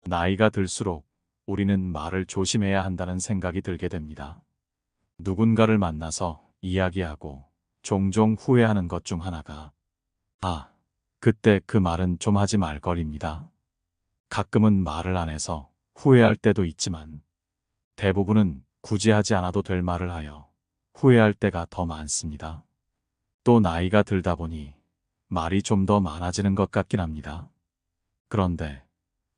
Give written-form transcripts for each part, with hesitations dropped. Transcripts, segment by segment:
나이가 들수록 우리는 말을 조심해야 한다는 생각이 들게 됩니다. 누군가를 만나서 이야기하고 종종 후회하는 것 중 하나가 그때 그 말은 좀 하지 말 걸입니다. 가끔은 말을 안 해서 후회할 때도 있지만 대부분은 굳이 하지 않아도 될 말을 하여 후회할 때가 더 많습니다. 또 나이가 들다 보니 말이 좀 더 많아지는 것 같긴 합니다. 그런데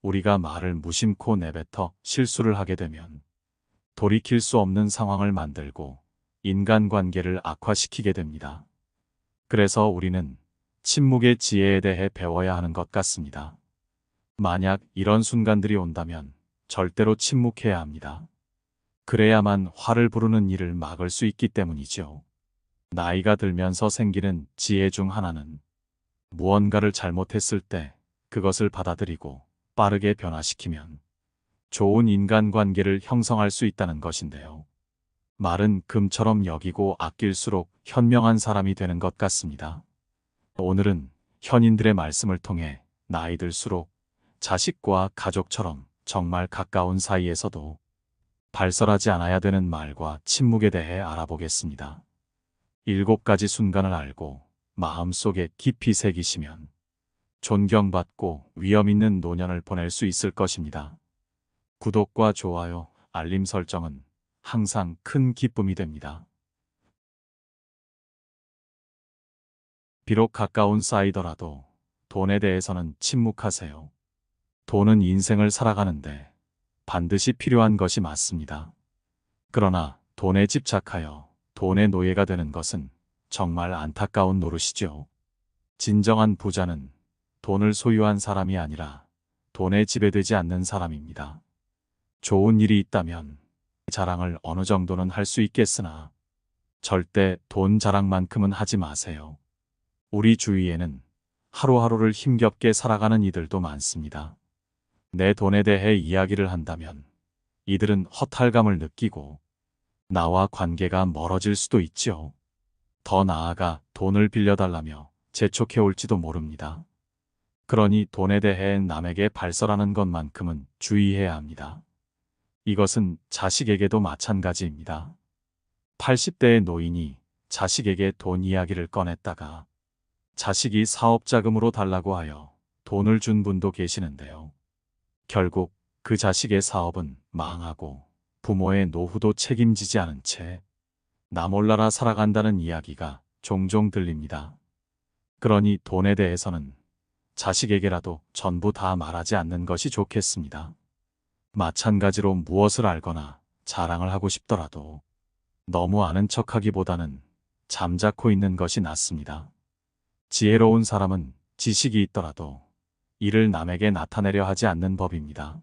우리가 말을 무심코 내뱉어 실수를 하게 되면 돌이킬 수 없는 상황을 만들고 인간관계를 악화시키게 됩니다. 그래서 우리는 침묵의 지혜에 대해 배워야 하는 것 같습니다. 만약 이런 순간들이 온다면 절대로 침묵해야 합니다. 그래야만 화를 부르는 일을 막을 수 있기 때문이죠. 나이가 들면서 생기는 지혜 중 하나는 무언가를 잘못했을 때 그것을 받아들이고 빠르게 변화시키면 좋은 인간관계를 형성할 수 있다는 것인데요. 말은 금처럼 여기고 아낄수록 현명한 사람이 되는 것 같습니다. 오늘은 현인들의 말씀을 통해 나이 들수록 자식과 가족처럼 정말 가까운 사이에서도 발설하지 않아야 되는 말과 침묵에 대해 알아보겠습니다. 7가지 순간을 알고 마음속에 깊이 새기시면 존경받고 위험 있는 노년을 보낼 수 있을 것입니다. 구독과 좋아요, 알림 설정은 항상 큰 기쁨이 됩니다. 비록 가까운 사이더라도 돈에 대해서는 침묵하세요. 돈은 인생을 살아가는데 반드시 필요한 것이 맞습니다. 그러나 돈에 집착하여 돈의 노예가 되는 것은 정말 안타까운 노릇이죠. 진정한 부자는 돈을 소유한 사람이 아니라 돈에 지배되지 않는 사람입니다. 좋은 일이 있다면 자랑을 어느 정도는 할 수 있겠으나 절대 돈 자랑만큼은 하지 마세요. 우리 주위에는 하루하루를 힘겹게 살아가는 이들도 많습니다. 내 돈에 대해 이야기를 한다면 이들은 허탈감을 느끼고 나와 관계가 멀어질 수도 있지요. 더 나아가 돈을 빌려달라며 재촉해 올지도 모릅니다. 그러니 돈에 대해 남에게 발설하는 것만큼은 주의해야 합니다. 이것은 자식에게도 마찬가지입니다. 80대의 노인이 자식에게 돈 이야기를 꺼냈다가 자식이 사업자금으로 달라고 하여 돈을 준 분도 계시는데요. 결국 그 자식의 사업은 망하고 부모의 노후도 책임지지 않은 채 나 몰라라 살아간다는 이야기가 종종 들립니다. 그러니 돈에 대해서는 자식에게라도 전부 다 말하지 않는 것이 좋겠습니다. 마찬가지로 무엇을 알거나 자랑을 하고 싶더라도 너무 아는 척하기보다는 잠자코 있는 것이 낫습니다. 지혜로운 사람은 지식이 있더라도 이를 남에게 나타내려 하지 않는 법입니다.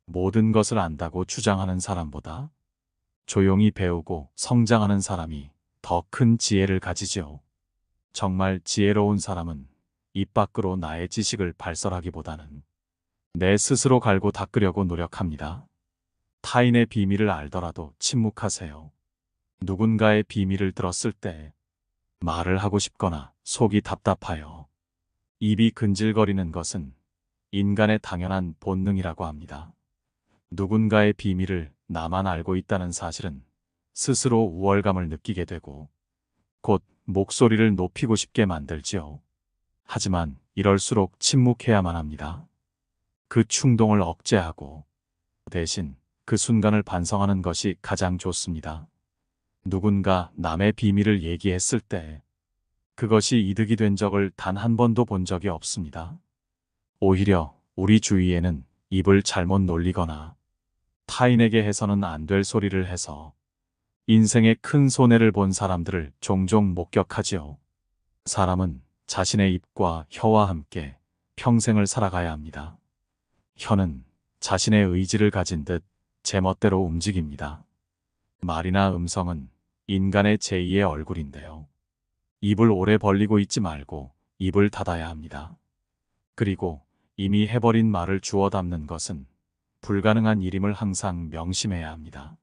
모든 것을 안다고 주장하는 사람보다 조용히 배우고 성장하는 사람이 더 큰 지혜를 가지죠. 정말 지혜로운 사람은 입 밖으로 나의 지식을 발설하기보다는 내 스스로 갈고 닦으려고 노력합니다. 타인의 비밀을 알더라도 침묵하세요. 누군가의 비밀을 들었을 때 말을 하고 싶거나 속이 답답하여 입이 근질거리는 것은 인간의 당연한 본능이라고 합니다. 누군가의 비밀을 나만 알고 있다는 사실은 스스로 우월감을 느끼게 되고 곧 목소리를 높이고 싶게 만들지요. 하지만 이럴수록 침묵해야만 합니다. 그 충동을 억제하고 대신 그 순간을 반성하는 것이 가장 좋습니다. 누군가 남의 비밀을 얘기했을 때 그것이 이득이 된 적을 단 한 번도 본 적이 없습니다. 오히려 우리 주위에는 입을 잘못 놀리거나 타인에게 해서는 안 될 소리를 해서 인생에 큰 손해를 본 사람들을 종종 목격하지요. 사람은 자신의 입과 혀와 함께 평생을 살아가야 합니다. 혀는 자신의 의지를 가진 듯 제멋대로 움직입니다. 말이나 음성은 인간의 제2의 얼굴인데요. 입을 오래 벌리고 있지 말고 입을 닫아야 합니다. 그리고 이미 해버린 말을 주워 담는 것은 불가능한 일임을 항상 명심해야 합니다.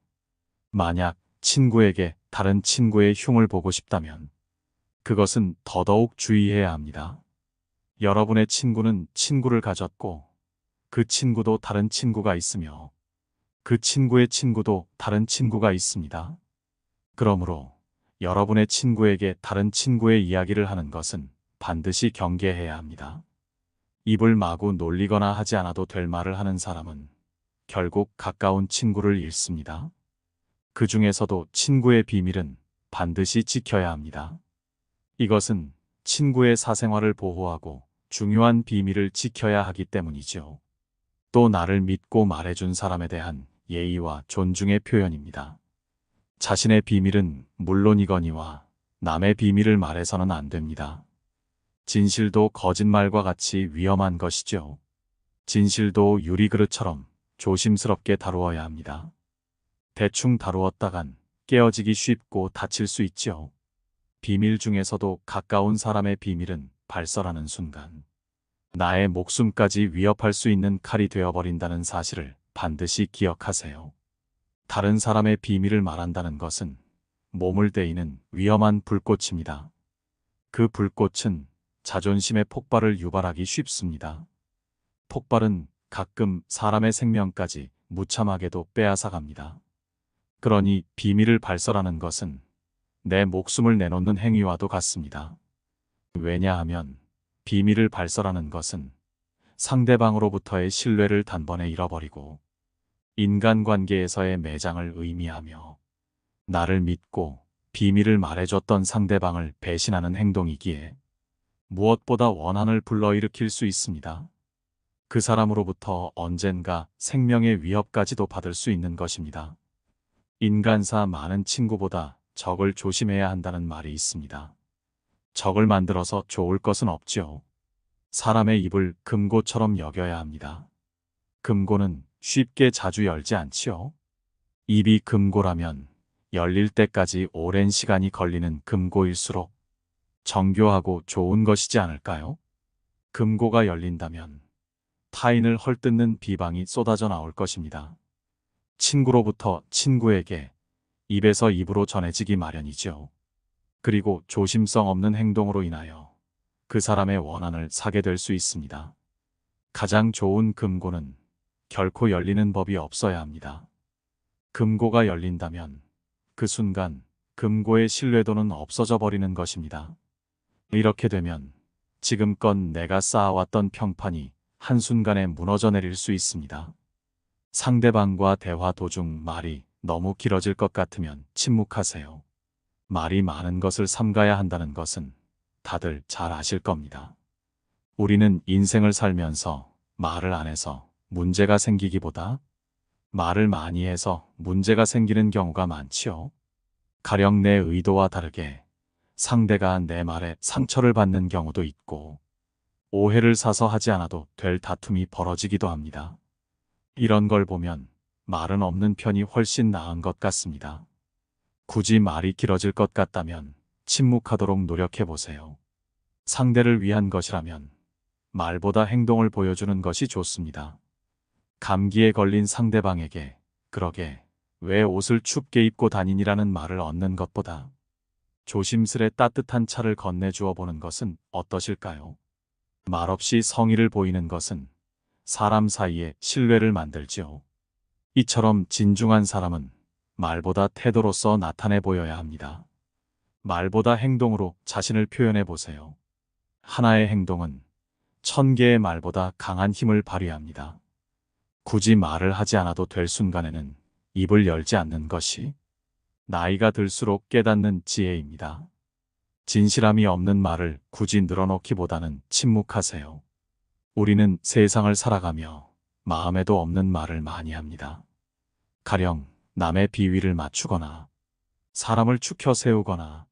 만약 친구에게 다른 친구의 흉을 보고 싶다면 그것은 더더욱 주의해야 합니다. 여러분의 친구는 친구를 가졌고 그 친구도 다른 친구가 있으며 그 친구의 친구도 다른 친구가 있습니다. 그러므로 여러분의 친구에게 다른 친구의 이야기를 하는 것은 반드시 경계해야 합니다. 입을 마구 놀리거나 하지 않아도 될 말을 하는 사람은 결국 가까운 친구를 잃습니다. 그 중에서도 친구의 비밀은 반드시 지켜야 합니다. 이것은 친구의 사생활을 보호하고 중요한 비밀을 지켜야 하기 때문이죠. 또 나를 믿고 말해준 사람에 대한 예의와 존중의 표현입니다. 자신의 비밀은 물론이거니와 남의 비밀을 말해서는 안 됩니다. 진실도 거짓말과 같이 위험한 것이죠. 진실도 유리그릇처럼 조심스럽게 다루어야 합니다. 대충 다루었다간 깨어지기 쉽고 다칠 수 있죠. 비밀 중에서도 가까운 사람의 비밀은 발설하는 순간 나의 목숨까지 위협할 수 있는 칼이 되어버린다는 사실을 반드시 기억하세요. 다른 사람의 비밀을 말한다는 것은 몸을 데이는 위험한 불꽃입니다. 그 불꽃은 자존심의 폭발을 유발하기 쉽습니다. 폭발은 가끔 사람의 생명까지 무참하게도 빼앗아갑니다. 그러니 비밀을 발설하는 것은 내 목숨을 내놓는 행위와도 같습니다. 왜냐하면 비밀을 발설하는 것은 상대방으로부터의 신뢰를 단번에 잃어버리고 인간관계에서의 매장을 의미하며 나를 믿고 비밀을 말해줬던 상대방을 배신하는 행동이기에 무엇보다 원한을 불러일으킬 수 있습니다. 그 사람으로부터 언젠가 생명의 위협까지도 받을 수 있는 것입니다. 인간사 많은 친구보다 적을 조심해야 한다는 말이 있습니다. 적을 만들어서 좋을 것은 없지요. 사람의 입을 금고처럼 여겨야 합니다. 금고는 쉽게 자주 열지 않지요. 입이 금고라면 열릴 때까지 오랜 시간이 걸리는 금고일수록 정교하고 좋은 것이지 않을까요? 금고가 열린다면 타인을 헐뜯는 비방이 쏟아져 나올 것입니다. 친구로부터 친구에게, 입에서 입으로 전해지기 마련이죠. 그리고 조심성 없는 행동으로 인하여 그 사람의 원한을 사게 될 수 있습니다. 가장 좋은 금고는 결코 열리는 법이 없어야 합니다. 금고가 열린다면 그 순간 금고의 신뢰도는 없어져 버리는 것입니다. 이렇게 되면 지금껏 내가 쌓아왔던 평판이 한순간에 무너져 내릴 수 있습니다. 상대방과 대화 도중 말이 너무 길어질 것 같으면 침묵하세요. 말이 많은 것을 삼가야 한다는 것은 다들 잘 아실 겁니다. 우리는 인생을 살면서 말을 안 해서 문제가 생기기보다 말을 많이 해서 문제가 생기는 경우가 많지요. 가령 내 의도와 다르게 상대가 내 말에 상처를 받는 경우도 있고 오해를 사서 하지 않아도 될 다툼이 벌어지기도 합니다. 이런 걸 보면 말은 없는 편이 훨씬 나은 것 같습니다. 굳이 말이 길어질 것 같다면 침묵하도록 노력해 보세요. 상대를 위한 것이라면 말보다 행동을 보여주는 것이 좋습니다. 감기에 걸린 상대방에게 그러게 왜 옷을 춥게 입고 다니니라는 말을 얻는 것보다 조심스레 따뜻한 차를 건네주어 보는 것은 어떠실까요? 말없이 성의를 보이는 것은 사람 사이에 신뢰를 만들지요. 이처럼 진중한 사람은 말보다 태도로서 나타내 보여야 합니다. 말보다 행동으로 자신을 표현해 보세요. 하나의 행동은 1000개의 말보다 강한 힘을 발휘합니다. 굳이 말을 하지 않아도 될 순간에는 입을 열지 않는 것이 나이가 들수록 깨닫는 지혜입니다. 진실함이 없는 말을 굳이 늘어놓기보다는 침묵하세요. 우리는 세상을 살아가며 마음에도 없는 말을 많이 합니다. 가령 남의 비위를 맞추거나 사람을 추켜 세우거나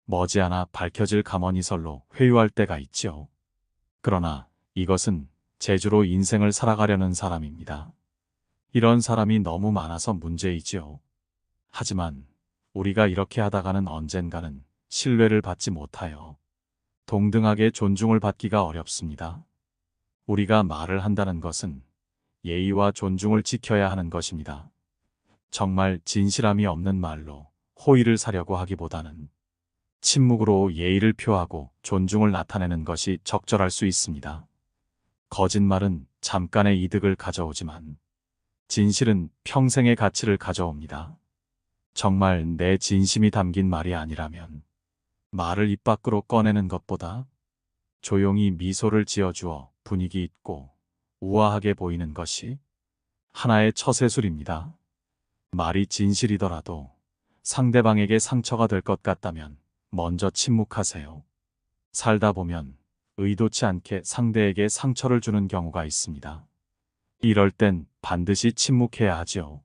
머지않아 밝혀질 가머니설로 회유할 때가 있지요. 그러나 이것은 재주로 인생을 살아가려는 사람입니다. 이런 사람이 너무 많아서 문제이지요. 하지만 우리가 이렇게 하다가는 언젠가는 신뢰를 받지 못하여 동등하게 존중을 받기가 어렵습니다. 우리가 말을 한다는 것은 예의와 존중을 지켜야 하는 것입니다. 정말 진실함이 없는 말로 호의를 사려고 하기보다는 침묵으로 예의를 표하고 존중을 나타내는 것이 적절할 수 있습니다. 거짓말은 잠깐의 이득을 가져오지만 진실은 평생의 가치를 가져옵니다. 정말 내 진심이 담긴 말이 아니라면 말을 입 밖으로 꺼내는 것보다 조용히 미소를 지어주어 분위기 있고 우아하게 보이는 것이 하나의 처세술입니다. 말이 진실이더라도 상대방에게 상처가 될 것 같다면 먼저 침묵하세요. 살다 보면 의도치 않게 상대에게 상처를 주는 경우가 있습니다. 이럴 땐 반드시 침묵해야 하죠.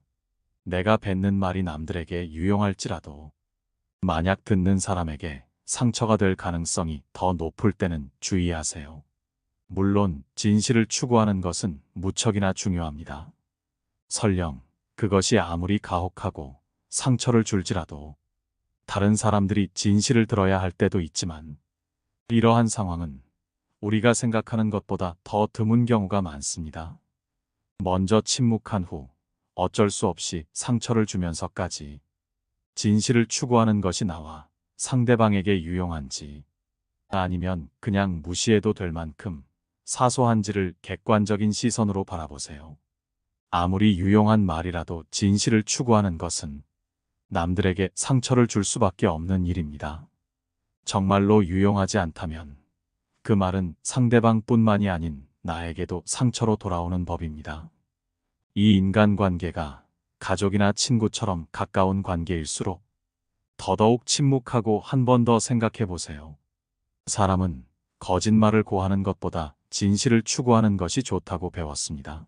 내가 뱉는 말이 남들에게 유용할지라도 만약 듣는 사람에게 상처가 될 가능성이 더 높을 때는 주의하세요. 물론 진실을 추구하는 것은 무척이나 중요합니다. 설령 그것이 아무리 가혹하고 상처를 줄지라도 다른 사람들이 진실을 들어야 할 때도 있지만 이러한 상황은 우리가 생각하는 것보다 더 드문 경우가 많습니다. 먼저 침묵한 후 어쩔 수 없이 상처를 주면서까지 진실을 추구하는 것이 나와 상대방에게 유용한지 아니면 그냥 무시해도 될 만큼 사소한지를 객관적인 시선으로 바라보세요. 아무리 유용한 말이라도 진실을 추구하는 것은 남들에게 상처를 줄 수밖에 없는 일입니다. 정말로 유용하지 않다면 그 말은 상대방뿐만이 아닌 나에게도 상처로 돌아오는 법입니다. 이 인간관계가 가족이나 친구처럼 가까운 관계일수록 더더욱 침묵하고 한 번 더 생각해 보세요. 사람은 거짓말을 고하는 것보다 진실을 추구하는 것이 좋다고 배웠습니다.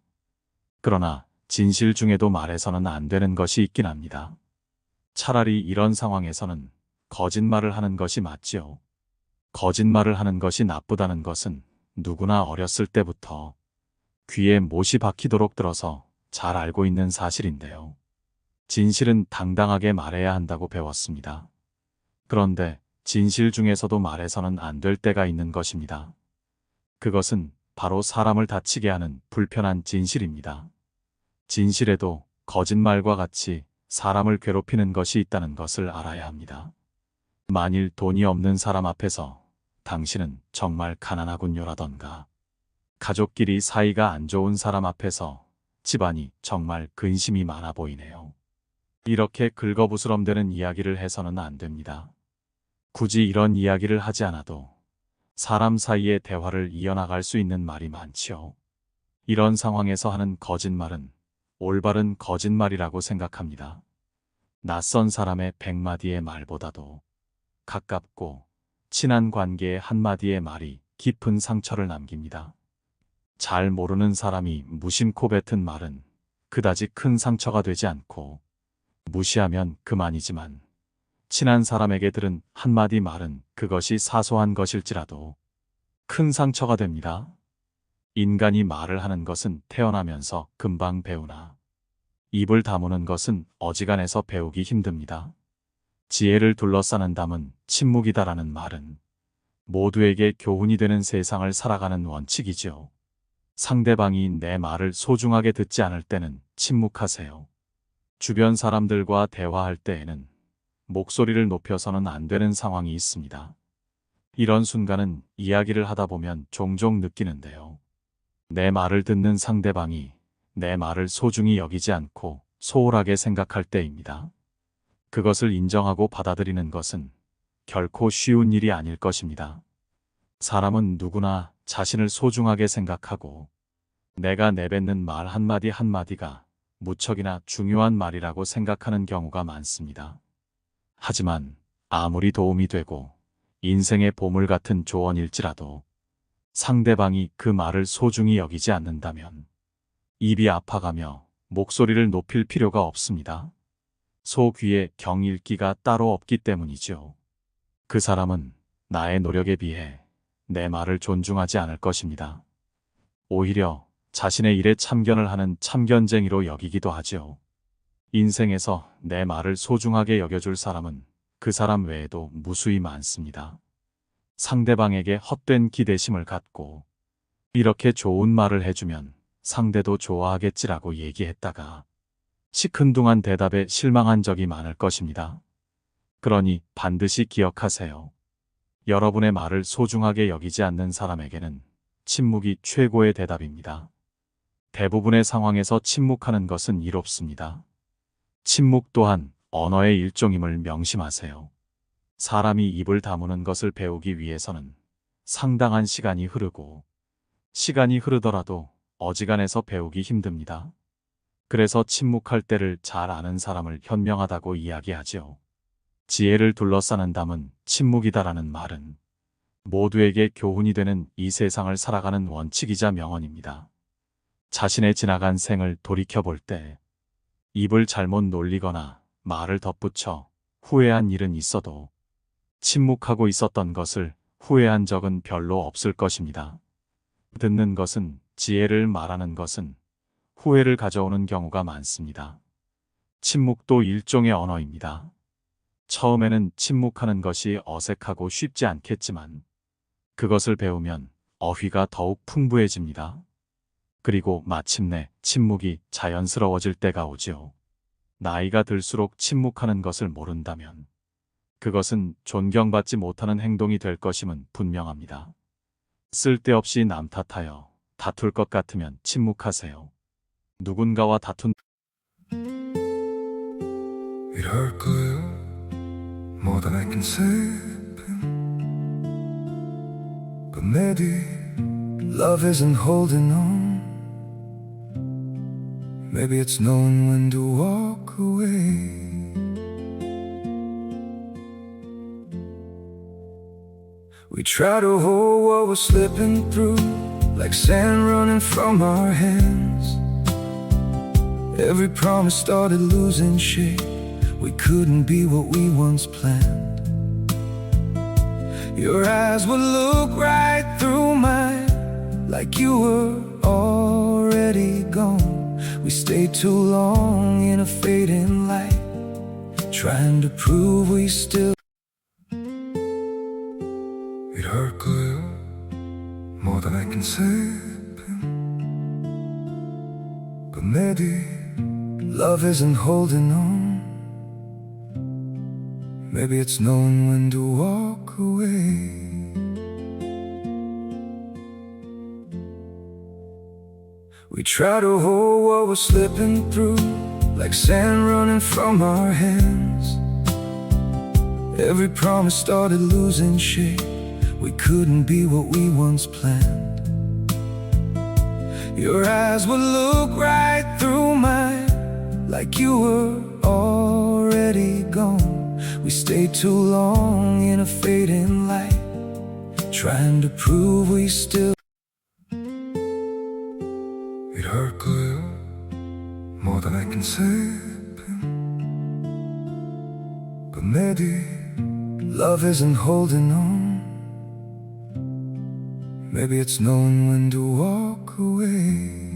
그러나 진실 중에도 말해서는 안 되는 것이 있긴 합니다. 차라리 이런 상황에서는 거짓말을 하는 것이 맞지요. 거짓말을 하는 것이 나쁘다는 것은 누구나 어렸을 때부터 귀에 못이 박히도록 들어서 잘 알고 있는 사실인데요. 진실은 당당하게 말해야 한다고 배웠습니다. 그런데 진실 중에서도 말해서는 안 될 때가 있는 것입니다. 그것은 바로 사람을 다치게 하는 불편한 진실입니다. 진실에도 거짓말과 같이 사람을 괴롭히는 것이 있다는 것을 알아야 합니다. 만일 돈이 없는 사람 앞에서 당신은 정말 가난하군요라던가 가족끼리 사이가 안 좋은 사람 앞에서 집안이 정말 근심이 많아 보이네요. 이렇게 긁어부스럼대는 이야기를 해서는 안 됩니다. 굳이 이런 이야기를 하지 않아도 사람 사이의 대화를 이어나갈 수 있는 말이 많지요. 이런 상황에서 하는 거짓말은 올바른 거짓말이라고 생각합니다. 낯선 사람의 100마디의 말보다도 가깝고 친한 관계의 한마디의 말이 깊은 상처를 남깁니다. 잘 모르는 사람이 무심코 뱉은 말은 그다지 큰 상처가 되지 않고 무시하면 그만이지만 친한 사람에게 들은 한마디 말은 그것이 사소한 것일지라도 큰 상처가 됩니다. 인간이 말을 하는 것은 태어나면서 금방 배우나 입을 다무는 것은 어지간해서 배우기 힘듭니다. 지혜를 둘러싸는 담은 침묵이다라는 말은 모두에게 교훈이 되는 세상을 살아가는 원칙이지요. 상대방이 내 말을 소중하게 듣지 않을 때는 침묵하세요. 주변 사람들과 대화할 때에는 목소리를 높여서는 안 되는 상황이 있습니다. 이런 순간은 이야기를 하다 보면 종종 느끼는데요. 내 말을 듣는 상대방이 내 말을 소중히 여기지 않고 소홀하게 생각할 때입니다. 그것을 인정하고 받아들이는 것은 결코 쉬운 일이 아닐 것입니다. 사람은 누구나 자신을 소중하게 생각하고 내가 내뱉는 말 한마디 한마디가 무척이나 중요한 말이라고 생각하는 경우가 많습니다. 하지만 아무리 도움이 되고 인생의 보물 같은 조언일지라도 상대방이 그 말을 소중히 여기지 않는다면 입이 아파가며 목소리를 높일 필요가 없습니다. 소 귀에 경 읽기가 따로 없기 때문이죠. 그 사람은 나의 노력에 비해 내 말을 존중하지 않을 것입니다. 오히려 자신의 일에 참견을 하는 참견쟁이로 여기기도 하죠. 인생에서 내 말을 소중하게 여겨줄 사람은 그 사람 외에도 무수히 많습니다. 상대방에게 헛된 기대심을 갖고 이렇게 좋은 말을 해주면 상대도 좋아하겠지라고 얘기했다가 시큰둥한 대답에 실망한 적이 많을 것입니다. 그러니 반드시 기억하세요. 여러분의 말을 소중하게 여기지 않는 사람에게는 침묵이 최고의 대답입니다. 대부분의 상황에서 침묵하는 것은 이롭습니다. 침묵 또한 언어의 일종임을 명심하세요. 사람이 입을 다무는 것을 배우기 위해서는 상당한 시간이 흐르고, 시간이 흐르더라도 어지간해서 배우기 힘듭니다. 그래서 침묵할 때를 잘 아는 사람을 현명하다고 이야기하지요. 지혜를 둘러싸는 담은 침묵이다라는 말은 모두에게 교훈이 되는 이 세상을 살아가는 원칙이자 명언입니다. 자신의 지나간 생을 돌이켜볼 때 입을 잘못 놀리거나 말을 덧붙여 후회한 일은 있어도 침묵하고 있었던 것을 후회한 적은 별로 없을 것입니다. 듣는 것은, 지혜를 말하는 것은 후회를 가져오는 경우가 많습니다. 침묵도 일종의 언어입니다. 처음에는 침묵하는 것이 어색하고 쉽지 않겠지만 그것을 배우면 어휘가 더욱 풍부해집니다. 그리고 마침내 침묵이 자연스러워질 때가 오지요. 나이가 들수록 침묵하는 것을 모른다면 그것은 존경받지 못하는 행동이 될 것임은 분명합니다. 쓸데없이 남 탓하여 다툴 것 같으면 침묵하세요. 누군가와 다툰 It hurt good, more than I can say. But maybe love isn't holding on. Maybe it's knowing when to walk away. We try to hold what we're slipping through, like sand running from our hands. Every promise started losing shape. We couldn't be what we once planned. Your eyes would look right through mine, like you were already gone. We stayed too long in a fading light, trying to prove we still. It hurt good, more than I can say. But maybe love isn't holding on. Maybe it's knowing when to walk away. We try to hold what we're slipping through, like sand running from our hands. Every promise started losing shape. We couldn't be what we once planned. Your eyes would look right through mine, like you were already gone. We stayed too long in a fading light, trying to prove we still. It hurt good, more than I can say. But maybe love isn't holding on. Maybe it's knowing when to walk away.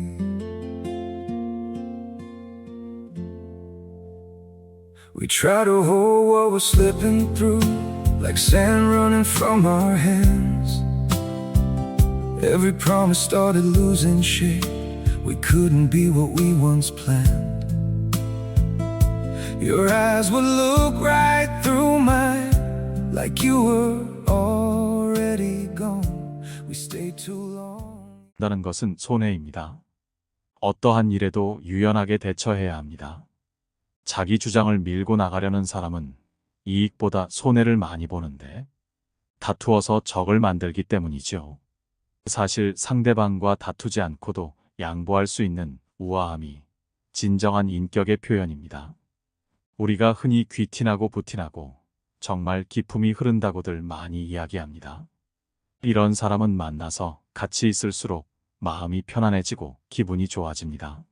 We try to hold what we're slipping through, like sand running from our hands. Every promise started losing shape. We couldn't be what we once planned. Your eyes would look right through mine, like you were already gone. We stayed too long. 다는 것은 손해입니다. 어떠한 일에도 유연하게 대처해야 합니다. 자기 주장을 밀고 나가려는 사람은 이익보다 손해를 많이 보는데 다투어서 적을 만들기 때문이죠. 사실 상대방과 다투지 않고도 양보할 수 있는 우아함이 진정한 인격의 표현입니다. 우리가 흔히 귀티나고 부티나고 정말 기품이 흐른다고들 많이 이야기합니다. 이런 사람은 만나서 같이 있을수록 마음이 편안해지고 기분이 좋아집니다.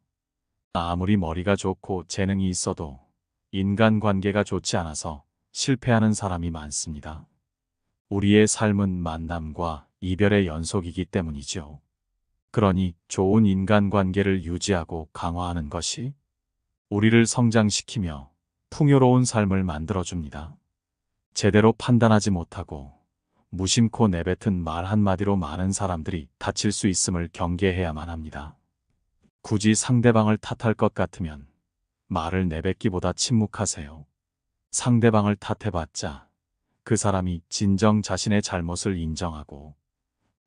아무리 머리가 좋고 재능이 있어도 인간관계가 좋지 않아서 실패하는 사람이 많습니다. 우리의 삶은 만남과 이별의 연속이기 때문이죠. 그러니 좋은 인간관계를 유지하고 강화하는 것이 우리를 성장시키며 풍요로운 삶을 만들어줍니다. 제대로 판단하지 못하고 무심코 내뱉은 말 한마디로 많은 사람들이 다칠 수 있음을 경계해야만 합니다. 굳이 상대방을 탓할 것 같으면 말을 내뱉기보다 침묵하세요. 상대방을 탓해봤자 그 사람이 진정 자신의 잘못을 인정하고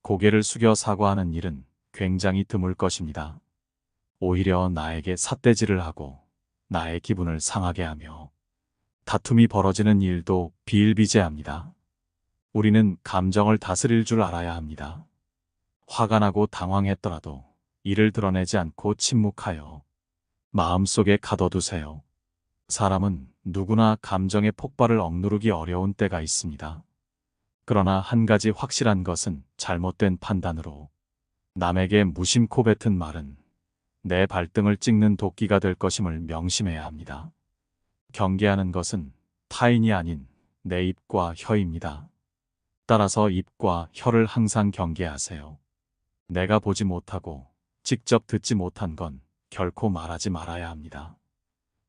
고개를 숙여 사과하는 일은 굉장히 드물 것입니다. 오히려 나에게 삿대질을 하고 나의 기분을 상하게 하며 다툼이 벌어지는 일도 비일비재합니다. 우리는 감정을 다스릴 줄 알아야 합니다. 화가 나고 당황했더라도 이를 드러내지 않고 침묵하여 마음속에 가둬두세요. 사람은 누구나 감정의 폭발을 억누르기 어려운 때가 있습니다. 그러나 한 가지 확실한 것은 잘못된 판단으로 남에게 무심코 뱉은 말은 내 발등을 찍는 도끼가 될 것임을 명심해야 합니다. 경계하는 것은 타인이 아닌 내 입과 혀입니다. 따라서 입과 혀를 항상 경계하세요. 내가 보지 못하고 직접 듣지 못한 건 결코 말하지 말아야 합니다.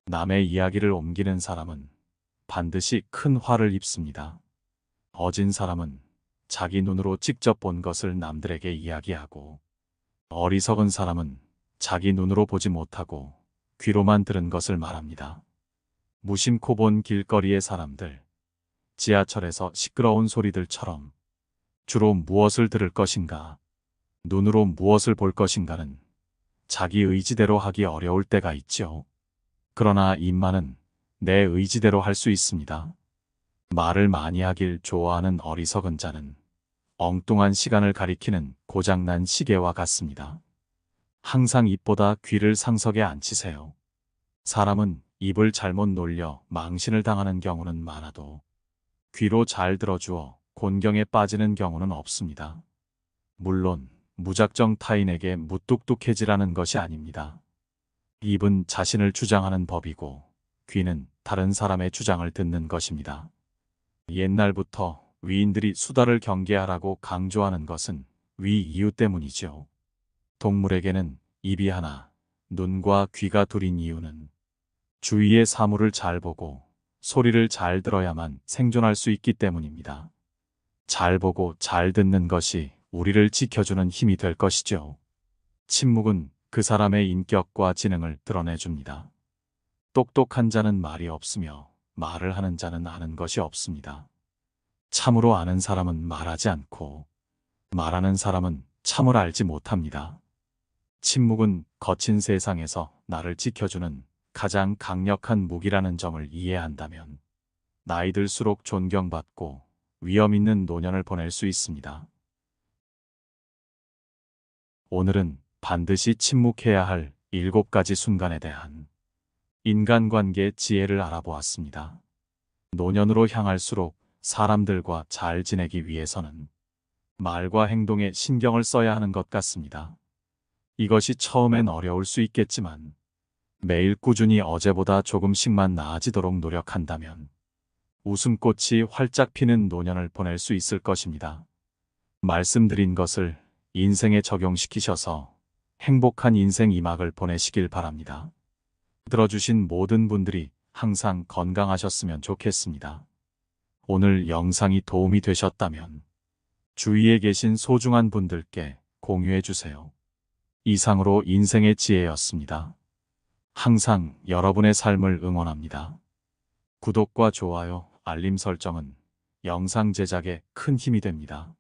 남의 이야기를 옮기는 사람은 반드시 큰 화를 입습니다. 어진 사람은 자기 눈으로 직접 본 것을 남들에게 이야기하고, 어리석은 사람은 자기 눈으로 보지 못하고 귀로만 들은 것을 말합니다. 무심코 본 길거리의 사람들, 지하철에서 시끄러운 소리들처럼 주로 무엇을 들을 것인가, 눈으로 무엇을 볼 것인가는 자기 의지대로 하기 어려울 때가 있죠. 그러나 입만은 내 의지대로 할 수 있습니다. 말을 많이 하길 좋아하는 어리석은 자는 엉뚱한 시간을 가리키는 고장난 시계와 같습니다. 항상 입보다 귀를 상석에 앉히세요. 사람은 입을 잘못 놀려 망신을 당하는 경우는 많아도 귀로 잘 들어주어 곤경에 빠지는 경우는 없습니다. 물론 무작정 타인에게 무뚝뚝해지라는 것이 아닙니다. 입은 자신을 주장하는 법이고 귀는 다른 사람의 주장을 듣는 것입니다. 옛날부터 위인들이 수다를 경계하라고 강조하는 것은 위 이유 때문이죠. 동물에게는 입이 하나, 눈과 귀가 둘인 이유는 주위의 사물을 잘 보고 소리를 잘 들어야만 생존할 수 있기 때문입니다. 잘 보고 잘 듣는 것이 우리를 지켜주는 힘이 될 것이죠. 침묵은 그 사람의 인격과 지능을 드러내줍니다. 똑똑한 자는 말이 없으며 말을 하는 자는 아는 것이 없습니다. 참으로 아는 사람은 말하지 않고 말하는 사람은 참을 알지 못합니다. 침묵은 거친 세상에서 나를 지켜주는 가장 강력한 무기라는 점을 이해한다면 나이 들수록 존경받고 위험 있는 노년을 보낼 수 있습니다. 오늘은 반드시 침묵해야 할 7가지 순간에 대한 인간관계 지혜를 알아보았습니다. 노년으로 향할수록 사람들과 잘 지내기 위해서는 말과 행동에 신경을 써야 하는 것 같습니다. 이것이 처음엔 어려울 수 있겠지만 매일 꾸준히 어제보다 조금씩만 나아지도록 노력한다면 웃음꽃이 활짝 피는 노년을 보낼 수 있을 것입니다. 말씀드린 것을 인생에 적용시키셔서 행복한 인생 2막을 보내시길 바랍니다. 들어주신 모든 분들이 항상 건강하셨으면 좋겠습니다. 오늘 영상이 도움이 되셨다면 주위에 계신 소중한 분들께 공유해 주세요. 이상으로 인생의 지혜였습니다. 항상 여러분의 삶을 응원합니다. 구독과 좋아요, 알림 설정은 영상 제작에 큰 힘이 됩니다.